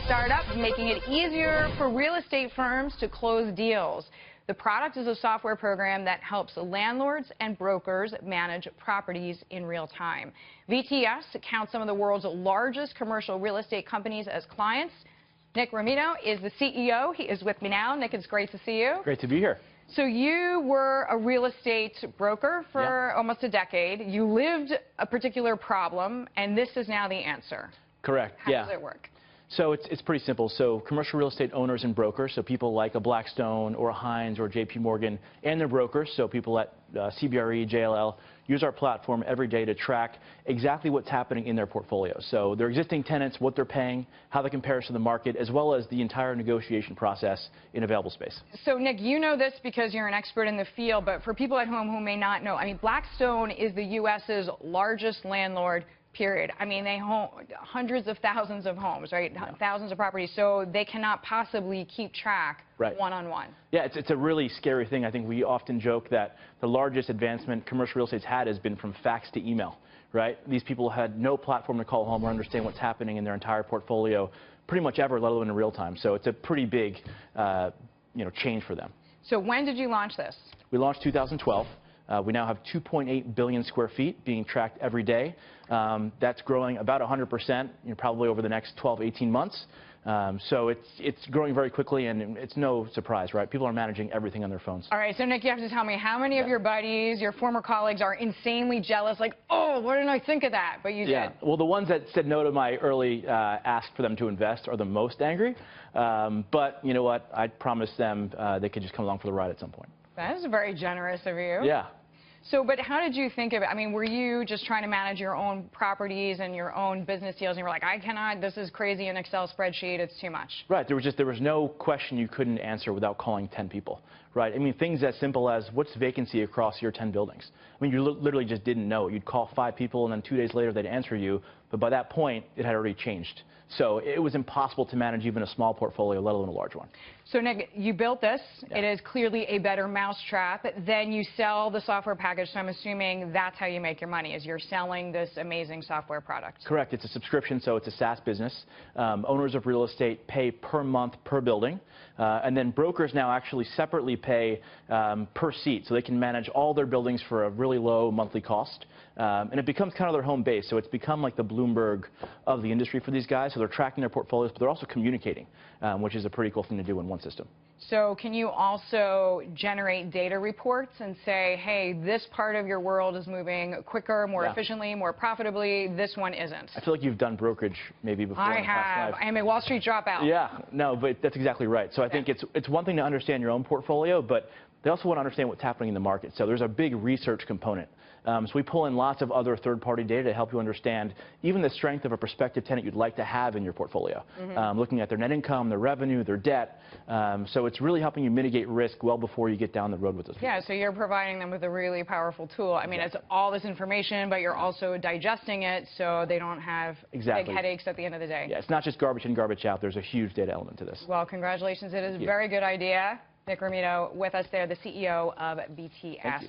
startup making it easier for real estate firms to close deals. The product is a software program that helps landlords and brokers manage properties in real time. VTS counts some of the world's largest commercial real estate companies as clients. Nick Romito is the CEO. He is with me now. Nick, it's great to see you. Great to be here. So you were a real estate broker for almost a decade. You lived a particular problem, and this is now the answer. Correct. How does it work? So it's pretty simple. So commercial real estate owners and brokers, so people like a Blackstone or a Hines or JP Morgan, and their brokers, so people at CBRE, JLL, use our platform every day to track exactly what's happening in their portfolio. So their existing tenants, what they're paying, how that compares to the market, as well as the entire negotiation process in available space. So Nick, you know this because you're an expert in the field, but for people at home who may not know, I mean, Blackstone is the U.S.'s largest landlord, period. I mean, they own hundreds of thousands of homes, right? Yeah. Thousands of properties, so they cannot possibly keep track one-on-one. Yeah, it's a really scary thing. I think we often joke that the largest advancement commercial real estate's had has been from fax to email, right? These people had no platform to call home or understand what's happening in their entire portfolio pretty much ever, let alone in real time. So it's a pretty big change for them. So when did you launch this? We launched 2012. We now have 2.8 billion square feet being tracked every day. That's growing about 100%, probably over the next 12, 18 months. So it's growing very quickly, and it's no surprise, right? People are managing everything on their phones. All right, so Nick, you have to tell me how many of your buddies, your former colleagues, are insanely jealous, like, oh, why didn't I think of that? But you did. Well, the ones that said no to my early ask for them to invest are the most angry. But you know what? I promised them they could just come along for the ride at some point. That is very generous of you. Yeah. So, but how did you think of it? I mean, were you just trying to manage your own properties and your own business deals, and you were like, I cannot, this is crazy, an Excel spreadsheet, it's too much? Right. There was no question you couldn't answer without calling 10 people, right? I mean, things as simple as, what's vacancy across your 10 buildings? I mean, you literally just didn't know. You'd call 5 people, and then 2 days later, they'd answer you. But by that point, it had already changed. So it was impossible to manage even a small portfolio, let alone a large one. So, Nick, you built this. Yeah. It is clearly a better mousetrap. Then you sell the software package, so I'm assuming that's how you make your money, is you're selling this amazing software product. Correct. It's a subscription, so it's a SaaS business. Owners of real estate pay per month per building, and then brokers now actually separately pay per seat, so they can manage all their buildings for a really low monthly cost. And it becomes kind of their home base, so it's become like the Bloomberg of the industry for these guys. So they're tracking their portfolios, but they're also communicating, which is a pretty cool thing to do in one system. So can you also generate data reports and say, hey, this part of your world is moving quicker, more efficiently, more profitably, this one isn't? I feel like you've done brokerage maybe before. I have. I am a Wall Street dropout. Yeah, no, but that's exactly right. So I think it's one thing to understand your own portfolio, but they also want to understand what's happening in the market. So there's a big research component. So we pull in lots of other third-party data to help you understand even the strength of a prospective tenant you'd like to have in your portfolio. Looking at their net income, their revenue, their debt. So it's really helping you mitigate risk well before you get down the road with those people. Yeah, so you're providing them with a really powerful tool. I mean, it's all this information, but you're also digesting it so they don't have big headaches at the end of the day. Yeah, it's not just garbage in, garbage out. There's a huge data element to this. Well, congratulations. It is a very good idea. Nick Romito with us there, the CEO of VTS. Thank you.